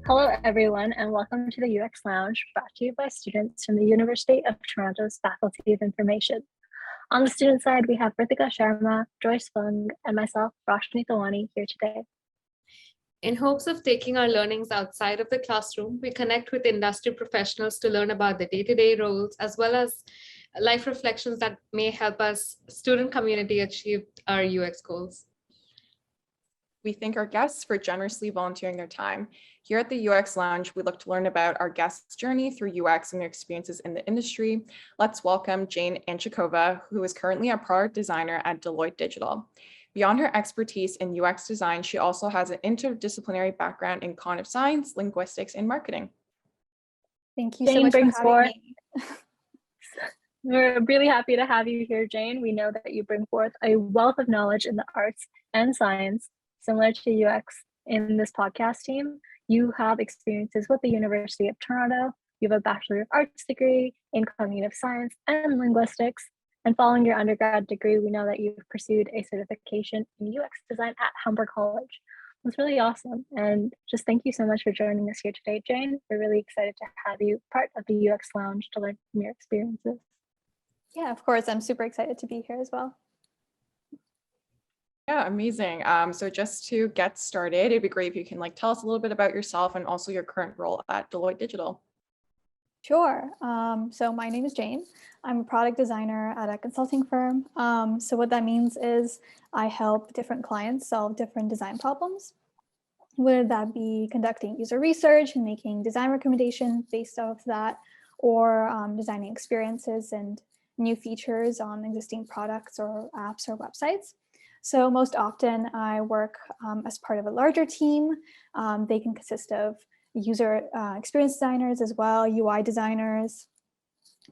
Hello, everyone, and welcome to the UX Lounge, brought to you by students from the University of Toronto's Faculty of Information. On the student side, we have Ritika, Sharma, Joyce, Fung, and myself, Roshni, Thawani, here today. In hopes of taking our learnings outside of the classroom, we connect with industry professionals to learn about the day-to-day roles, as well as life reflections that may help us student community achieve our UX goals. We thank our guests for generously volunteering their time. Here at the UX Lounge, we look to learn about our guests' journey through UX and their experiences in the industry. Let's welcome Jane Anchikova, who is currently a product designer at Deloitte Digital. Beyond her expertise in UX design, she also has an interdisciplinary background in cognitive science, linguistics, and marketing. Thank you Jane so much brings for having me. We're really happy to have you here, Jane. We know that you bring forth a wealth of knowledge in the arts and science, similar to UX in this podcast team. You have experiences with the University of Toronto. You have a Bachelor of Arts degree in cognitive science and linguistics. And following your undergrad degree, we know that you've pursued a certification in UX design at Humber College. It's really awesome. And just thank you so much for joining us here today, Jane. We're really excited to have you part of the UX Lounge to learn from your experiences. Yeah, of course. I'm super excited to be here as well. Yeah, amazing. So just to get started, it'd be great if you can tell us a little bit about yourself and also your current role at Deloitte Digital. Sure. So my name is Jane. I'm a product designer at a consulting firm. So what that means is I help different clients solve different design problems, whether that be conducting user research and making design recommendations based off that, or designing experiences and new features on existing products or apps or websites. So most often I work as part of a larger team. They can consist of user experience designers as well, UI designers,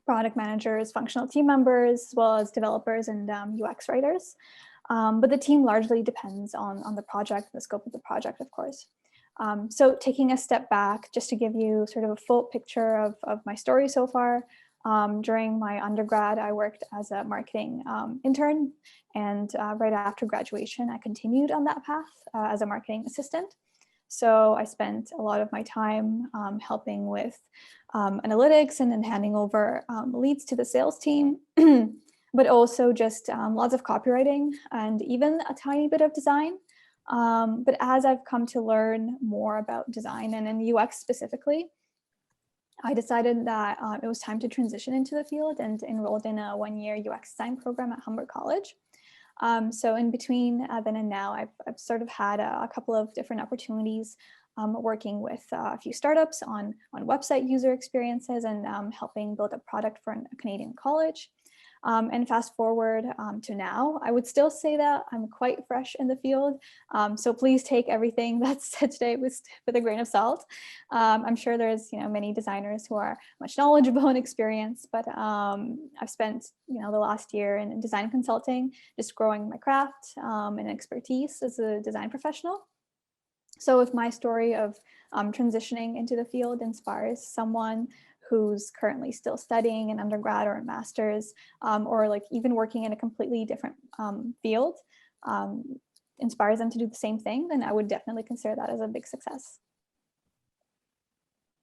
product managers, functional team members, as well as developers and UX writers. But the team largely depends on the project, the scope of the project, of course. So taking a step back, just to give you sort of a full picture of my story so far, during my undergrad, I worked as a marketing intern, and right after graduation, I continued on that path as a marketing assistant. So I spent a lot of my time helping with analytics and then handing over leads to the sales team, but also just lots of copywriting and even a tiny bit of design. But as I've come to learn more about design and in UX specifically, I decided that it was time to transition into the field and enrolled in a one-year UX design program at Humber College. So in between then and now, I've sort of had a couple of different opportunities working with a few startups on website user experiences and helping build a product for a Canadian college. And fast forward to now, I would still say that I'm quite fresh in the field. So please take everything that's said today with a grain of salt. I'm sure there's many designers who are much knowledgeable and experienced, but I've spent the last year in design consulting, just growing my craft and expertise as a design professional. So if my story of transitioning into the field inspires someone who's currently still studying an undergrad or a master's, or even working in a completely different field, inspires them to do the same thing, then I would definitely consider that as a big success.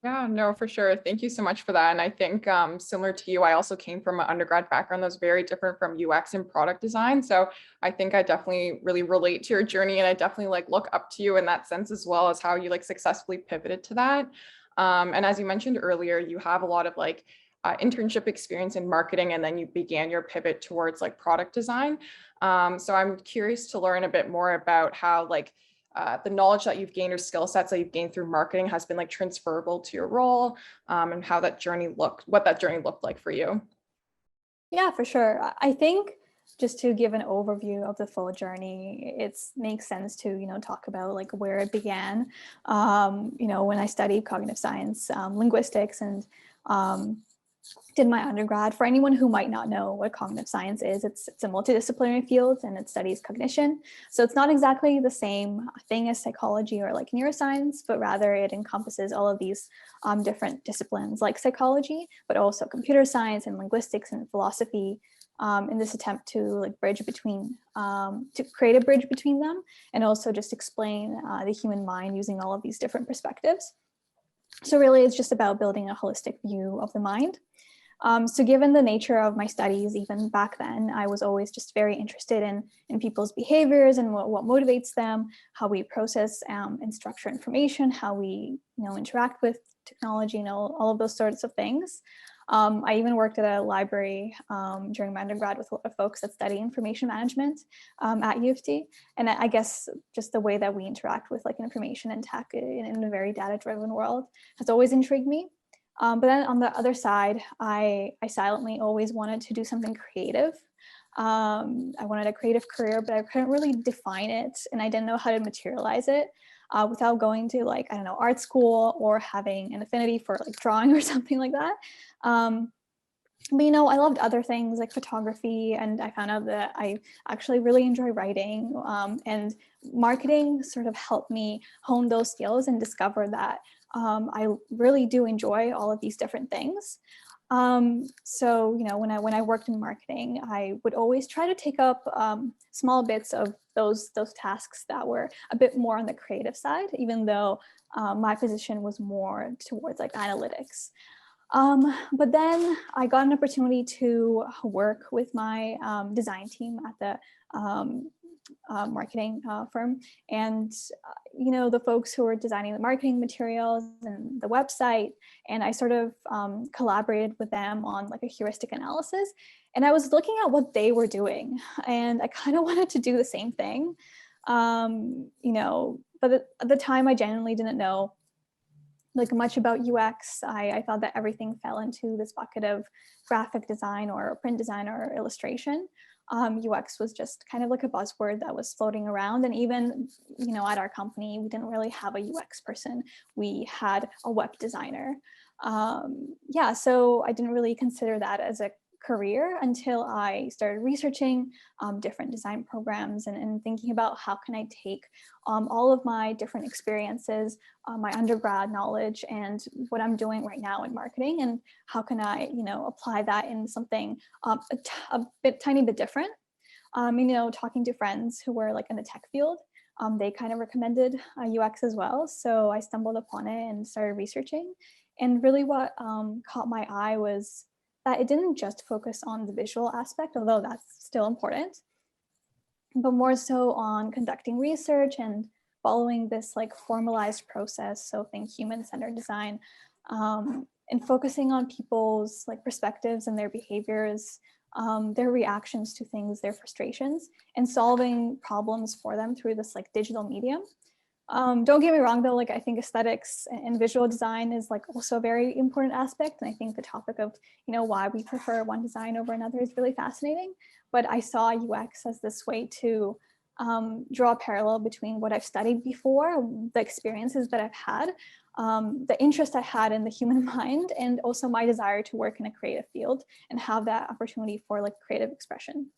Yeah, no, for sure. Thank you so much for that. And I think similar to you, I also came from an undergrad background that was very different from UX and product design. So I think I definitely really relate to your journey, and I definitely look up to you in that sense, as well as how you successfully pivoted to that. And as you mentioned earlier, you have a lot of internship experience in marketing, and then you began your pivot towards product design. So I'm curious to learn a bit more about how the knowledge that you've gained or skill sets that you've gained through marketing has been transferable to your role, and how that journey what that journey looked like for you. Yeah, for sure. I think just to give an overview of the full journey, it makes sense to talk about where it began. When I studied cognitive science, linguistics, and did my undergrad. For anyone who might not know what cognitive science is, it's a multidisciplinary field and it studies cognition. So it's not exactly the same thing as psychology or neuroscience, but rather it encompasses all of these different disciplines like psychology, but also computer science and linguistics and philosophy, in this attempt to bridge between, to create a bridge between them, and also just explain the human mind using all of these different perspectives. So really, it's just about building a holistic view of the mind. So given the nature of my studies, even back then, I was always just very interested in people's behaviors and what motivates them, how we process and structure information, how we interact with technology, all of those sorts of things. I even worked at a library during my undergrad with a lot of folks that study information management at U of T. And I guess just the way that we interact with like information and tech in a very data-driven world has always intrigued me. But then on the other side, I silently always wanted to do something creative. I wanted a creative career, but I couldn't really define it, and I didn't know how to materialize it without going to like, I don't know, art school or having an affinity for like drawing or something like that. But I loved other things like photography, and I found out that I actually really enjoy writing, and marketing sort of helped me hone those skills and discover that I really do enjoy all of these different things. So, when I worked in marketing, I would always try to take up small bits of those tasks that were a bit more on the creative side, even though my position was more towards like analytics. But then I got an opportunity to work with my design team at the marketing firm, and the folks who were designing the marketing materials and the website, and I sort of collaborated with them on like a heuristic analysis, and I was looking at what they were doing, and I kind of wanted to do the same thing, but at the time I genuinely didn't know like much about UX. I thought that everything fell into this bucket of graphic design or print design or illustration. UX was just kind of like a buzzword that was floating around. And even, at our company, we didn't really have a UX person. We had a web designer. So I didn't really consider that as a career until I started researching different design programs and thinking about how can I take all of my different experiences, my undergrad knowledge, and what I'm doing right now in marketing, and how can I, apply that in something tiny bit different. Talking to friends who were like in the tech field, they kind of recommended UX as well. So I stumbled upon it and started researching. And really what caught my eye was that it didn't just focus on the visual aspect, although that's still important, but more so on conducting research and following this like formalized process. So think human-centered design, and focusing on people's like perspectives and their behaviors, their reactions to things, their frustrations, and solving problems for them through this like digital medium. Don't get me wrong though, like I think aesthetics and visual design is like also a very important aspect. And I think the topic of, why we prefer one design over another is really fascinating. But I saw UX as this way to draw a parallel between what I've studied before, the experiences that I've had, the interest I had in the human mind, and also my desire to work in a creative field and have that opportunity for like creative expression.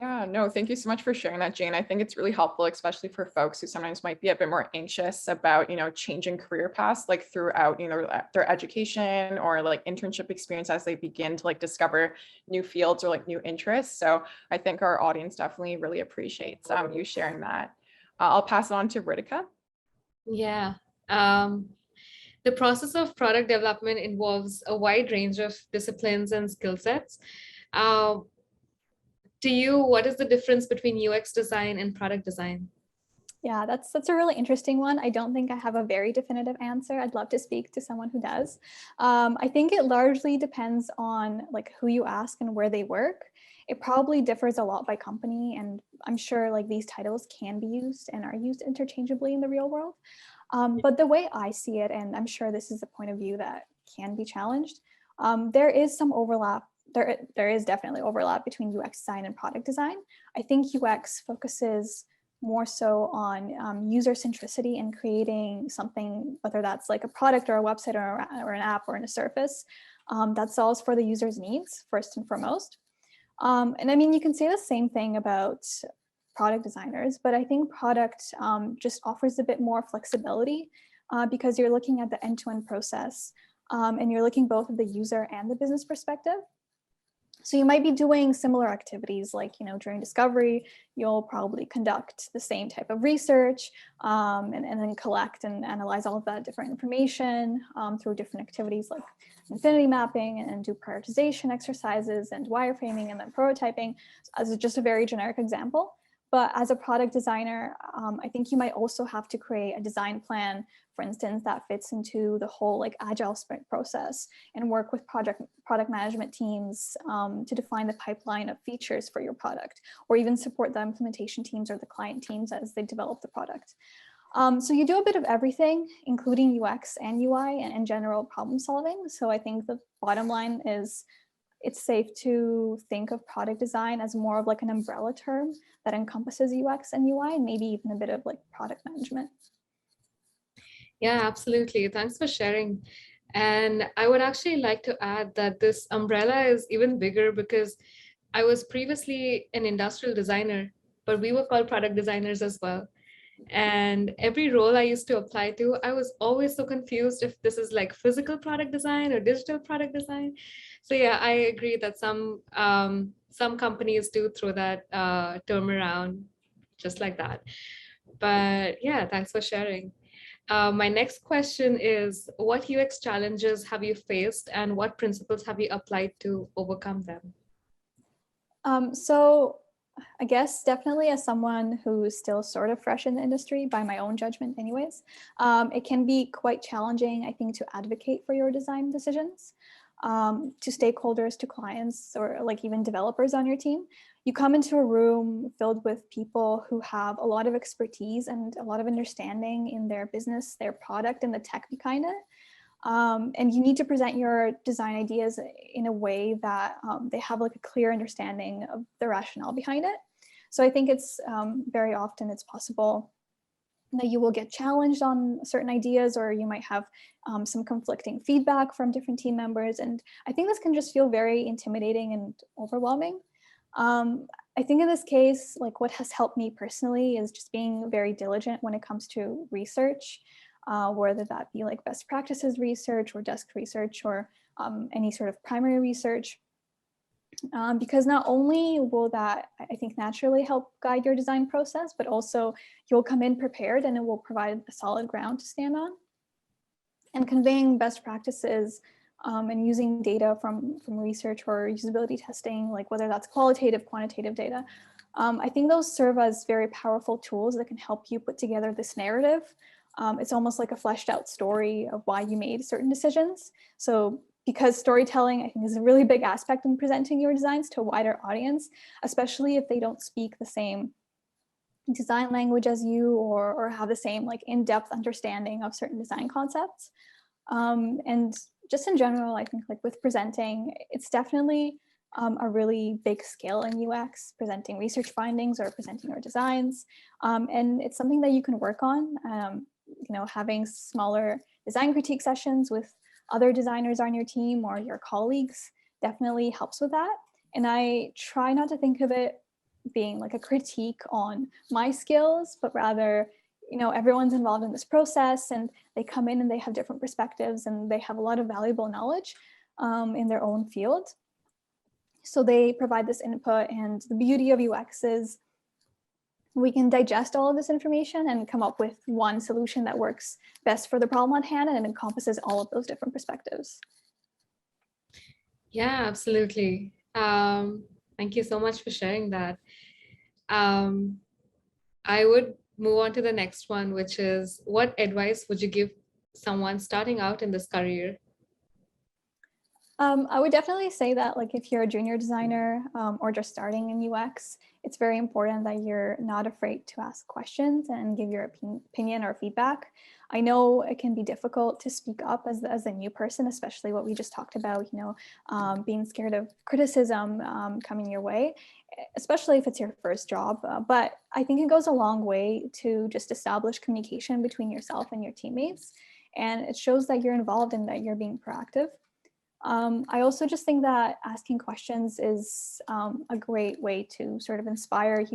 Yeah, no, thank you so much for sharing that, Jane. I think it's really helpful, especially for folks who sometimes might be a bit more anxious about, changing career paths, like throughout, their education or like internship experience as they begin to like discover new fields or like new interests. So I think our audience definitely really appreciates you sharing that. I'll pass it on to Ritika. Yeah. The process of product development involves a wide range of disciplines and skill sets. To you, what is the difference between UX design and product design? Yeah, that's a really interesting one. I don't think I have a very definitive answer. I'd love to speak to someone who does. I think it largely depends on like who you ask and where they work. It probably differs a lot by company, and I'm sure like these titles can be used and are used interchangeably in the real world. But the way I see it, and I'm sure this is a point of view that can be challenged, there is some overlap. There is definitely overlap between UX design and product design. I think UX focuses more so on user centricity and creating something, whether that's like a product or a website or an app or in a surface that solves for the user's needs first and foremost. And I mean, you can say the same thing about product designers, but I think product just offers a bit more flexibility because you're looking at the end-to-end process and you're looking both at the user and the business perspective. So you might be doing similar activities like, during discovery, you'll probably conduct the same type of research and then collect and analyze all of that different information through different activities like infinity mapping and do prioritization exercises and wireframing and then prototyping as just a very generic example. But as a product designer, I think you might also have to create a design plan, for instance, that fits into the whole like agile sprint process and work with product management teams to define the pipeline of features for your product, or even support the implementation teams or the client teams as they develop the product. So you do a bit of everything, including UX and UI and general problem solving. So I think the bottom line is it's safe to think of product design as more of like an umbrella term that encompasses UX and UI and maybe even a bit of like product management. Yeah, absolutely. Thanks for sharing. And I would actually like to add that this umbrella is even bigger because I was previously an industrial designer, but we were called product designers as well. And every role I used to apply to, I was always so confused if this is like physical product design or digital product design. So yeah, I agree that some companies do throw that term around just like that. But yeah, thanks for sharing. My next question is, what UX challenges have you faced and what principles have you applied to overcome them? So I guess definitely as someone who's still sort of fresh in the industry, by my own judgment anyways, it can be quite challenging, I think, to advocate for your design decisions to stakeholders, to clients, or like even developers on your team. You come into a room filled with people who have a lot of expertise and a lot of understanding in their business, their product, and the tech behind it. And you need to present your design ideas in a way that they have like a clear understanding of the rationale behind it. So I think it's very often it's possible that you will get challenged on certain ideas, or you might have some conflicting feedback from different team members. And I think this can just feel very intimidating and overwhelming. I think in this case, like what has helped me personally is just being very diligent when it comes to research. Whether that be like best practices research or desk research or any sort of primary research. Because not only will that, I think, naturally help guide your design process, but also you'll come in prepared and it will provide a solid ground to stand on. And conveying best practices and using data from research or usability testing, like whether that's qualitative, quantitative data, I think those serve as very powerful tools that can help you put together this narrative. It's almost like a fleshed out story of why you made certain decisions. So because storytelling, I think, is a really big aspect in presenting your designs to a wider audience, especially if they don't speak the same design language as you or have the same like in-depth understanding of certain design concepts. And just in general, I think like with presenting, it's definitely a really big skill in UX, presenting research findings or presenting your designs. And it's something that you can work on. Having smaller design critique sessions with other designers on your team or your colleagues definitely helps with that. And I try not to think of it being like a critique on my skills, but rather, everyone's involved in this process and they come in and they have different perspectives and they have a lot of valuable knowledge in their own field. So they provide this input, and the beauty of UX is we can digest all of this information and come up with one solution that works best for the problem at hand and encompasses all of those different perspectives. Yeah, absolutely. Thank you so much for sharing that. I would move on to the next one, which is, what advice would you give someone starting out in this career? I would definitely say that like if you're a junior designer or just starting in UX, it's very important that you're not afraid to ask questions and give your opinion or feedback. I know it can be difficult to speak up as a new person, especially what we just talked about, being scared of criticism coming your way, especially if it's your first job. But I think it goes a long way to just establish communication between yourself and your teammates. And it shows that you're involved and that you're being proactive. I also just think that asking questions is a great way to sort of inspire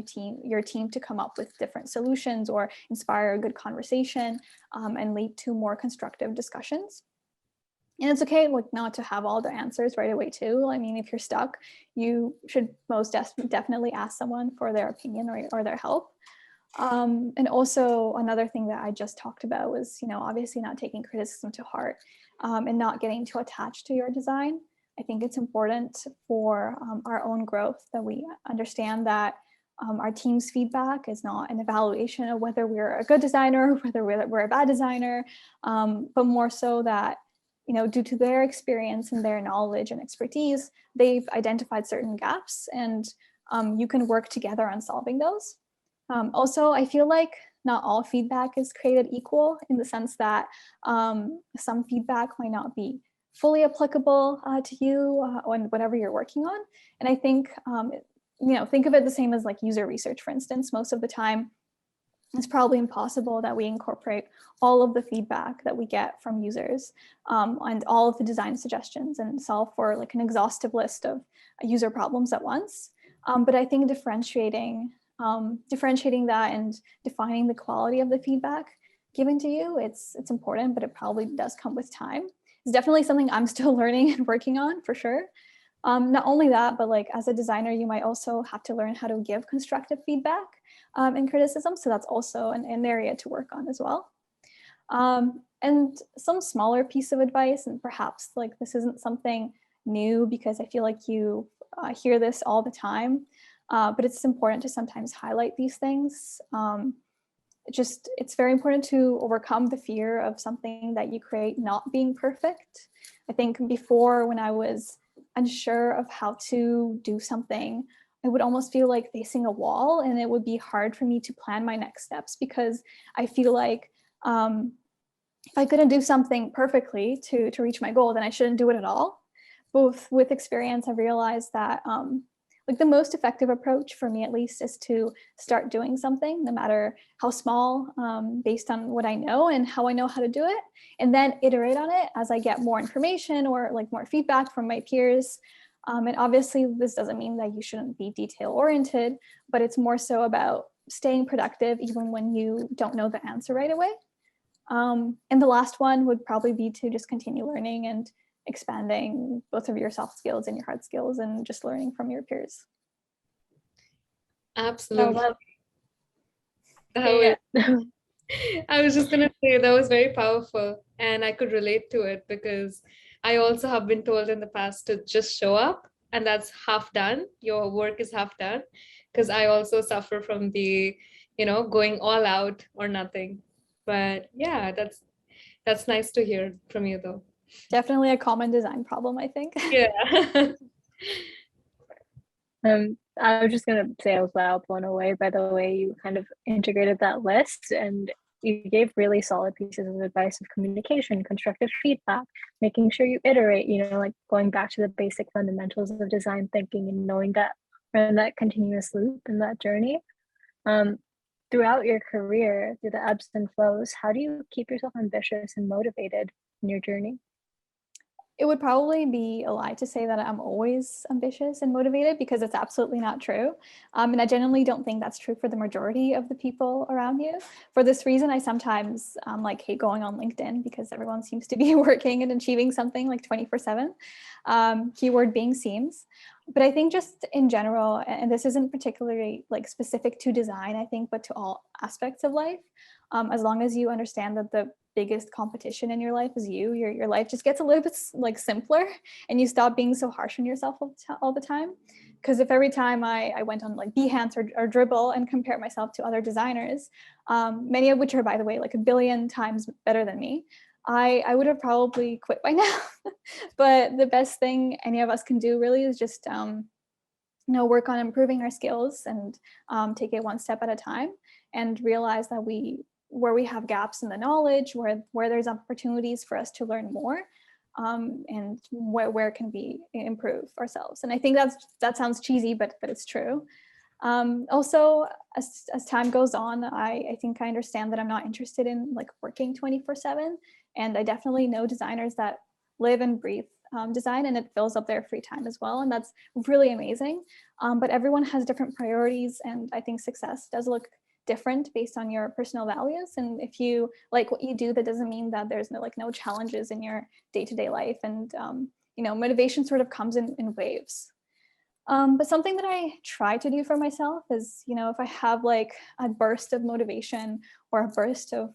your team to come up with different solutions or inspire a good conversation and lead to more constructive discussions. And it's okay like not to have all the answers right away too. I mean, if you're stuck, you should most definitely ask someone for their opinion or their help. And also another thing that I just talked about was, obviously not taking criticism to heart, and not getting too attached to your design. I think it's important for our own growth that we understand that our team's feedback is not an evaluation of whether we're a good designer or whether we're a bad designer, but more so that, due to their experience and their knowledge and expertise, they've identified certain gaps, and you can work together on solving those. Also, I feel like not all feedback is created equal, in the sense that some feedback might not be fully applicable to you on whatever you're working on. And I think, think of it the same as like user research, for instance. Most of the time, it's probably impossible that we incorporate all of the feedback that we get from users and all of the design suggestions and solve for like an exhaustive list of user problems at once. But I think differentiating that and defining the quality of the feedback given to you, it's important, but it probably does come with time. It's definitely something I'm still learning and working on, for sure. Not only that, but like as a designer, you might also have to learn how to give constructive feedback and criticism. So that's also an area to work on as well. And some smaller piece of advice, and perhaps like this isn't something new because I feel like you hear this all the time, but it's important to sometimes highlight these things. It's very important to overcome the fear of something that you create not being perfect. I think before, when I was unsure of how to do something, I would almost feel like facing a wall, and it would be hard for me to plan my next steps, because I feel like if I couldn't do something perfectly to reach my goal, then I shouldn't do it at all. Both with experience, I realized that like the most effective approach for me, at least, is to start doing something, no matter how small, based on what I know and how I know how to do it, and then iterate on it as I get more information or like more feedback from my peers. And obviously, this doesn't mean that you shouldn't be detail oriented, but it's more so about staying productive even when you don't know the answer right away. And the last one would probably be to just continue learning and expanding both of your soft skills and your hard skills, and just learning from your peers. Absolutely. Yeah. I was just going to say that was very powerful, and I could relate to it because I also have been told in the past to just show up, and that's half done. Your work is half done, because I also suffer from the, going all out or nothing. But yeah, that's nice to hear from you, though. Definitely a common design problem, I think. Yeah. I was just gonna say I was blown away by the way you kind of integrated that list, and you gave really solid pieces of advice of communication, constructive feedback, making sure you iterate, like going back to the basic fundamentals of design thinking and knowing that we're in that continuous loop and that journey. Throughout your career, through the ebbs and flows, how do you keep yourself ambitious and motivated in your journey? It would probably be a lie to say that I'm always ambitious and motivated, because it's absolutely not true. And I genuinely don't think that's true for the majority of the people around you. For this reason, I sometimes hate going on LinkedIn, because everyone seems to be working and achieving something like 24/7. Keyword being seems. But I think just in general, and this isn't particularly like specific to design, I think, but to all aspects of life, as long as you understand that the biggest competition in your life is your life just gets a little bit like simpler, and you stop being so harsh on yourself all the time. Because if every time I went on like Behance or Dribble and compare myself to other designers, many of which are, by the way, like a billion times better than me, I would have probably quit by now. But the best thing any of us can do really is just work on improving our skills, and take it one step at a time, and realize that where we have gaps in the knowledge, where there's opportunities for us to learn more, and where can we improve ourselves. And I think that sounds cheesy, but it's true. Also, as time goes on, I think I understand that I'm not interested in like working 24/7, and I definitely know designers that live and breathe design, and it fills up their free time as well, and that's really amazing. But everyone has different priorities, and I think success does look different based on your personal values. And if you like what you do, that doesn't mean that there's no challenges in your day-to-day life. And motivation sort of comes in waves. But something that I try to do for myself is, if I have like a burst of motivation or a burst of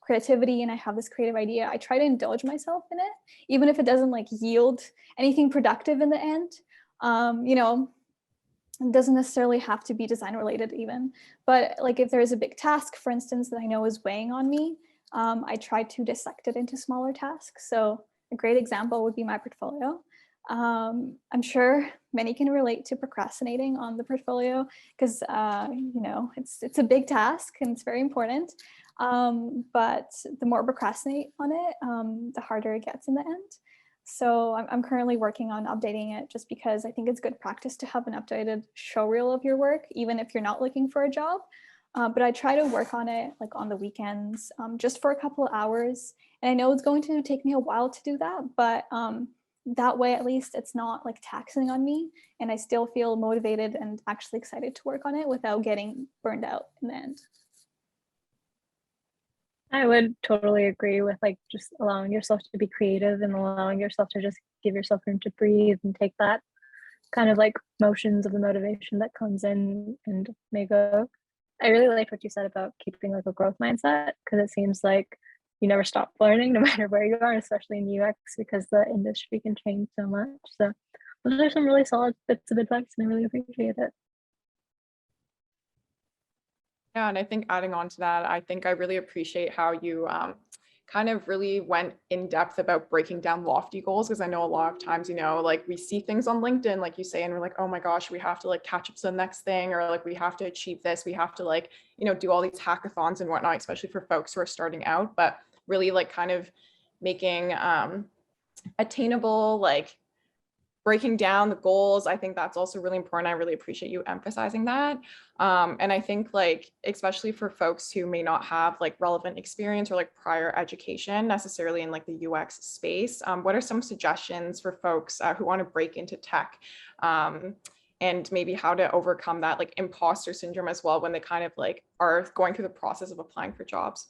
creativity and I have this creative idea, I try to indulge myself in it, even if it doesn't like yield anything productive in the end. It doesn't necessarily have to be design related even, but like if there's a big task, for instance, that I know is weighing on me, I try to dissect it into smaller tasks. So a great example would be my portfolio. I'm sure many can relate to procrastinating on the portfolio because, it's a big task and it's very important. But the more procrastinate on it, the harder it gets in the end. So I'm currently working on updating it just because I think it's good practice to have an updated showreel of your work, even if you're not looking for a job. But I try to work on it like on the weekends, just for a couple of hours. And I know it's going to take me a while to do that, but that way, at least it's not like taxing on me and I still feel motivated and actually excited to work on it without getting burned out in the end. I would totally agree with like just allowing yourself to be creative and allowing yourself to just give yourself room to breathe and take that kind of like motions of the motivation that comes in and may go. I really like what you said about keeping like a growth mindset, because it seems like you never stop learning no matter where you are, especially in UX, because the industry can change so much. So those are some really solid bits of advice and I really appreciate it. Yeah, and I think adding on to that, I think I really appreciate how you kind of really went in depth about breaking down lofty goals, because I know a lot of times, like we see things on LinkedIn, like you say, and we're like, oh my gosh, we have to like catch up to the next thing, or like we have to achieve this, we have to like, do all these hackathons and whatnot, especially for folks who are starting out, but really like kind of making attainable, like breaking down the goals. I think that's also really important. I really appreciate you emphasizing that. And I think like, especially for folks who may not have like relevant experience or like prior education necessarily in like the UX space, what are some suggestions for folks who want to break into tech? And maybe how to overcome that like imposter syndrome as well when they kind of like are going through the process of applying for jobs?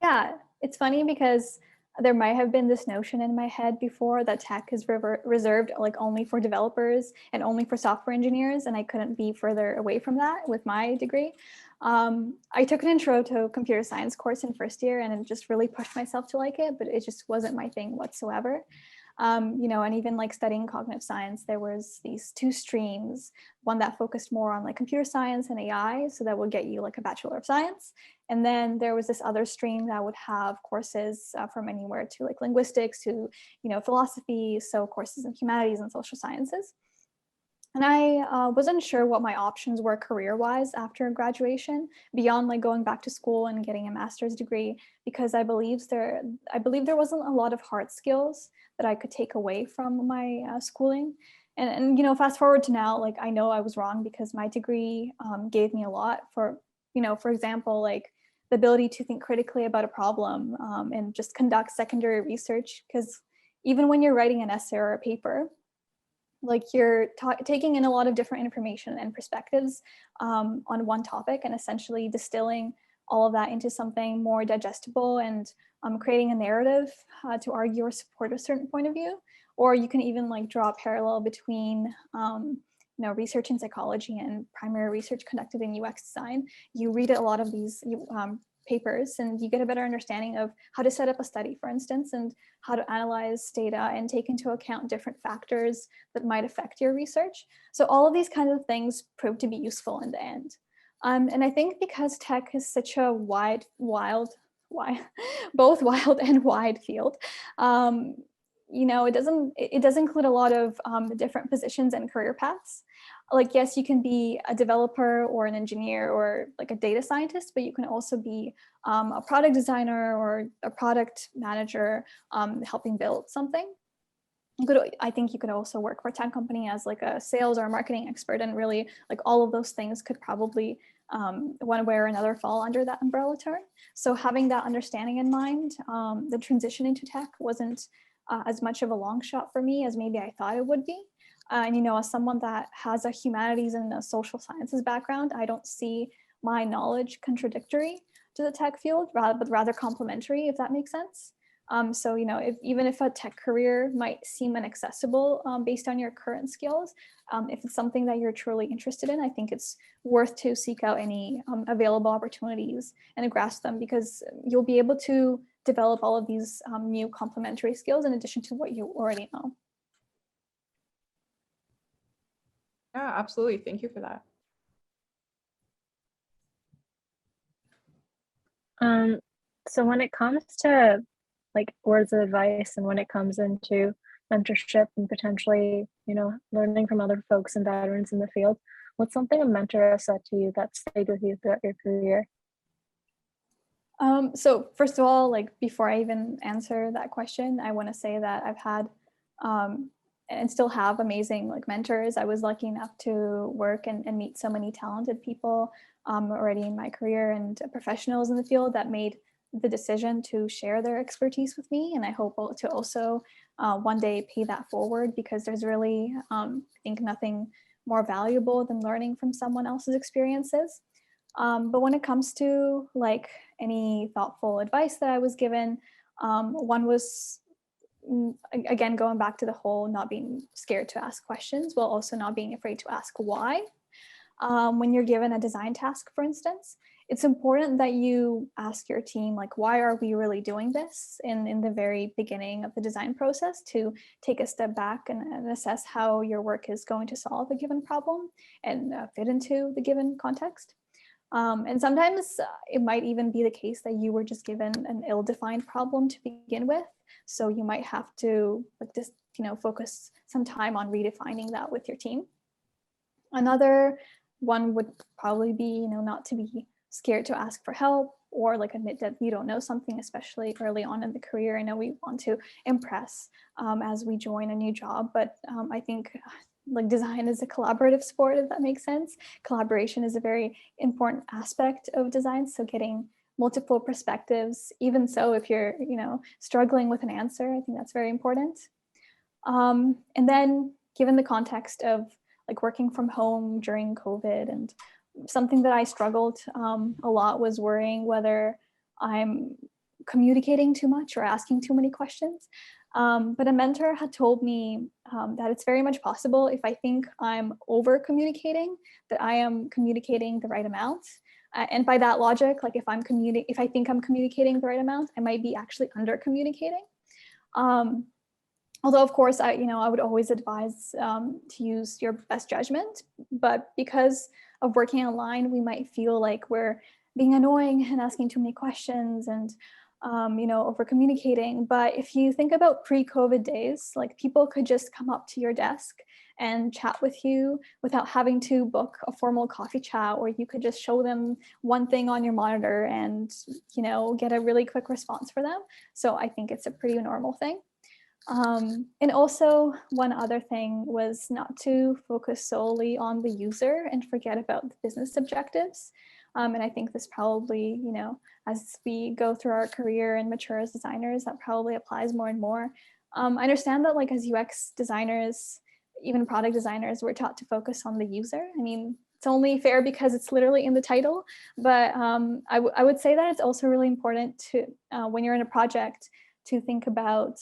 Yeah, it's funny because there might have been this notion in my head before that tech is reserved like only for developers and only for software engineers, and I couldn't be further away from that with my degree. I took an intro to computer science course in first year and it just really pushed myself to like it, but it just wasn't my thing whatsoever. And even like studying cognitive science, there was these two streams, one that focused more on like computer science and AI, so that would get you like a Bachelor of Science. And then there was this other stream that would have courses from anywhere to like linguistics to, philosophy, so courses in humanities and social sciences. And I wasn't sure what my options were career-wise after graduation, beyond like going back to school and getting a master's degree, because I believe there wasn't a lot of hard skills that I could take away from my schooling. And fast forward to now, like I know I was wrong because my degree gave me a lot for example, like the ability to think critically about a problem and just conduct secondary research. Because even when you're writing an essay or a paper, like you're taking in a lot of different information and perspectives on one topic and essentially distilling all of that into something more digestible and creating a narrative to argue or support a certain point of view. Or you can even like draw a parallel between research in psychology and primary research conducted in UX design. You read a lot of these papers and you get a better understanding of how to set up a study, for instance, and how to analyze data and take into account different factors that might affect your research. So all of these kinds of things prove to be useful in the end. And I think because tech is such a both wild and wide field, it does include a lot of different positions and career paths. Like, yes, you can be a developer or an engineer or like a data scientist, but you can also be a product designer or a product manager helping build something. I think you could also work for a tech company as like a sales or marketing expert, and really like all of those things could probably one way or another fall under that umbrella term. So having that understanding in mind, the transition into tech wasn't as much of a long shot for me as maybe I thought it would be. And as someone that has a humanities and a social sciences background, I don't see my knowledge contradictory to the tech field, but rather complementary, if that makes sense. So, even if a tech career might seem inaccessible based on your current skills, if it's something that you're truly interested in, I think it's worth to seek out any available opportunities and grasp them, because you'll be able to develop all of these new complementary skills in addition to what you already know. Yeah, absolutely. Thank you for that. So when it comes to like words of advice, and when it comes into mentorship and potentially, learning from other folks and veterans in the field, what's something a mentor has said to you that stayed with you throughout your career? So first of all, like before I even answer that question, I want to say that I've had and still have amazing like mentors. I was lucky enough to work and meet so many talented people already in my career, and professionals in the field that made the decision to share their expertise with me. And I hope to also one day pay that forward, because there's really, I think, nothing more valuable than learning from someone else's experiences. But when it comes to like any thoughtful advice that I was given, one was, again, going back to the whole not being scared to ask questions, while also not being afraid to ask why. When you're given a design task, for instance, it's important that you ask your team, like, why are we really doing this in the very beginning of the design process, to take a step back and assess how your work is going to solve a given problem and fit into the given context. And sometimes it might even be the case that you were just given an ill-defined problem to begin with. So you might have to like just, focus some time on redefining that with your team. Another one would probably be, not to be scared to ask for help or like admit that you don't know something, especially early on in the career. I know we want to impress as we join a new job, but I think like design is a collaborative sport, if that makes sense. Collaboration is a very important aspect of design. So getting multiple perspectives, even so, if you're, struggling with an answer, I think that's very important. And then given the context of like working from home during COVID, and something that I struggled a lot was worrying whether I'm communicating too much or asking too many questions. But a mentor had told me that it's very much possible, if I think I'm over communicating, that I am communicating the right amount. And by that logic, like if I think I'm communicating the right amount, I might be actually under communicating. Although, of course, I would always advise to use your best judgment. But because of working online, we might feel like we're being annoying and asking too many questions and, over communicating. But if you think about pre-COVID days, like people could just come up to your desk and chat with you without having to book a formal coffee chat, or you could just show them one thing on your monitor and, get a really quick response for them. So I think it's a pretty normal thing. And also one other thing was not to focus solely on the user and forget about the business objectives. And I think this probably, as we go through our career and mature as designers, that probably applies more and more. I understand that like as UX designers, even product designers, we're taught to focus on the user. I mean, it's only fair because it's literally in the title, but I would say that it's also really important to, when you're in a project, to think about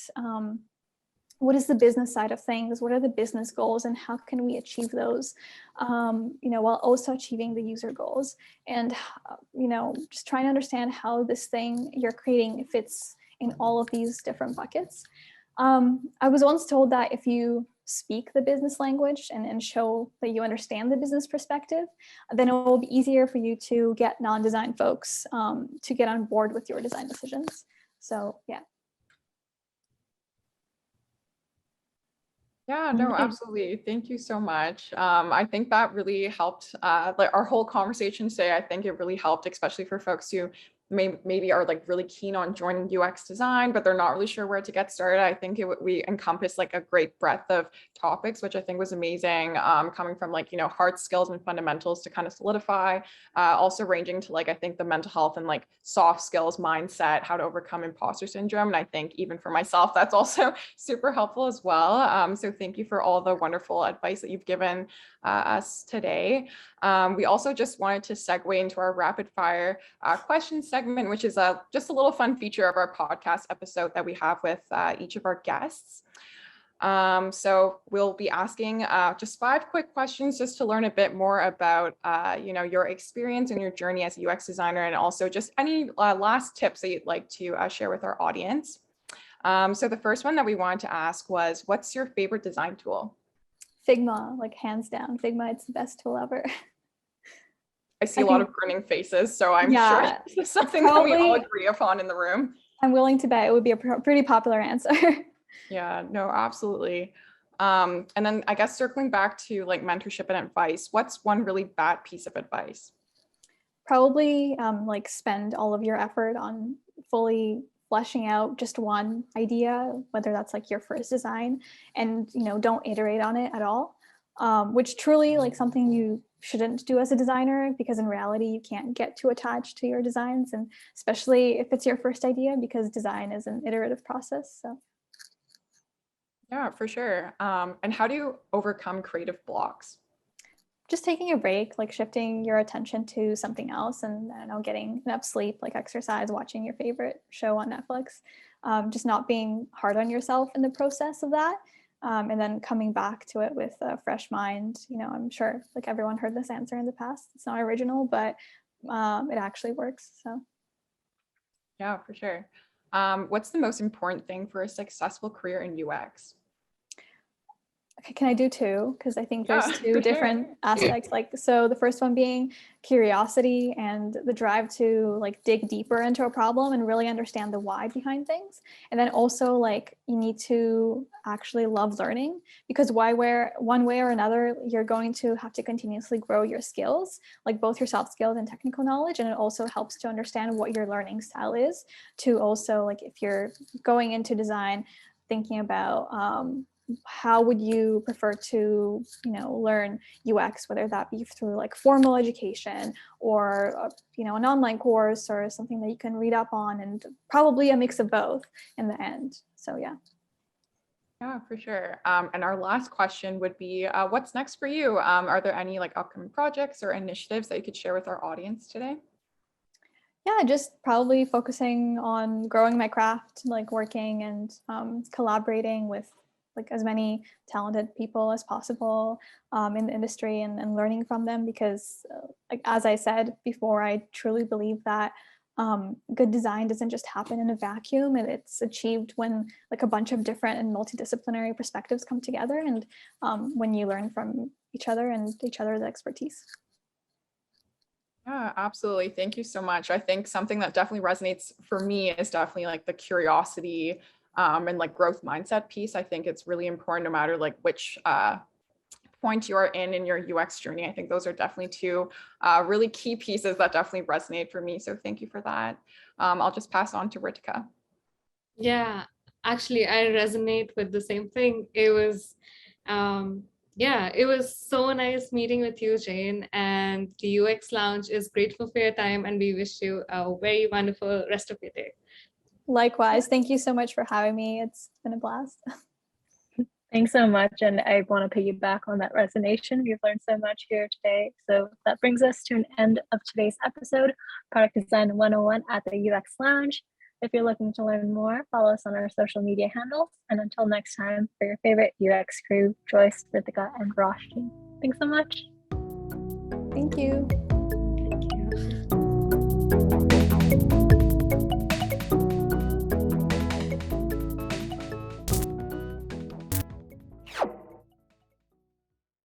what is the business side of things, what are the business goals, and how can we achieve those, while also achieving the user goals. And, just trying to understand how this thing you're creating fits in all of these different buckets. I was once told that if you speak the business language and show that you understand the business perspective, then it will be easier for you to get non-design folks to get on board with your design decisions. So, yeah. Yeah, no, absolutely. Thank you so much. I think that really helped, like our whole conversation today. I think it really helped, especially for folks who maybe are like really keen on joining UX design, but they're not really sure where to get started. I think we encompassed like a great breadth of topics, which I think was amazing, coming from like, hard skills and fundamentals to kind of solidify, also ranging to like, I think the mental health and like soft skills, mindset, how to overcome imposter syndrome. And I think even for myself, that's also super helpful as well. So thank you for all the wonderful advice that you've given us today. We also just wanted to segue into our rapid fire question segment, which is just a little fun feature of our podcast episode that we have with each of our guests. So we'll be asking just 5 quick questions just to learn a bit more about, your experience and your journey as a UX designer, and also just any last tips that you'd like to share with our audience. So the first one that we wanted to ask was, what's your favorite design tool? Figma, like hands down. Figma, it's the best tool ever. I see a lot of grinning faces, so I'm sure it's something that we all agree upon in the room. I'm willing to bet it would be a pretty popular answer. Yeah, no, absolutely. And then I guess circling back to like mentorship and advice, what's one really bad piece of advice? Probably like spend all of your effort on fully fleshing out just one idea, whether that's like your first design, and don't iterate on it at all, which truly like something you shouldn't do as a designer, because in reality you can't get too attached to your designs, and especially if it's your first idea, because design is an iterative process. So yeah, for sure. And how do you overcome creative blocks? Just taking a break, like shifting your attention to something else, and I don't know, getting enough sleep, like exercise, watching your favorite show on Netflix, just not being hard on yourself in the process of that, and then coming back to it with a fresh mind. I'm sure like everyone heard this answer in the past. It's not original, but it actually works. So yeah, for sure. What's the most important thing for a successful career in UX? Okay, can I do 2? Because I think there's 2 different aspects. Like, so the first one being curiosity and the drive to like dig deeper into a problem and really understand the why behind things. And then also like you need to actually love learning, because one way or another, you're going to have to continuously grow your skills, like both your soft skills and technical knowledge. And it also helps to understand what your learning style is, to also like if you're going into design, thinking about how would you prefer to learn UX, whether that be through like formal education or an online course or something that you can read up on, and probably a mix of both in the end. So yeah, for sure. And our last question would be, what's next for you? Are there any like upcoming projects or initiatives that you could share with our audience today? Yeah, just probably focusing on growing my craft, like working and collaborating with like as many talented people as possible in the industry, and learning from them, because like as I said before, I truly believe that good design doesn't just happen in a vacuum, and it's achieved when like a bunch of different and multidisciplinary perspectives come together, and when you learn from each other and each other's expertise. Yeah, absolutely. Thank you so much. I think something that definitely resonates for me is definitely like the curiosity and like growth mindset piece. I think it's really important no matter like which point you are in your UX journey. I think those are definitely 2 really key pieces that definitely resonate for me. So thank you for that. I'll just pass on to Ritika. Yeah, actually, I resonate with the same thing. It was so nice meeting with you, Jane, and the UX Lounge is grateful for your time, and we wish you a very wonderful rest of your day. Likewise, thank you so much for having me. It's been a blast. Thanks so much. And I want to piggyback on that resonation. We've learned so much here today. So that brings us to an end of today's episode, Product Design 101 at the UX Lounge. If you're looking to learn more, follow us on our social media handles. And until next time, for your favorite UX crew, Joyce, Ritika, and Roshni. Thanks so much. Thank you. Thank you.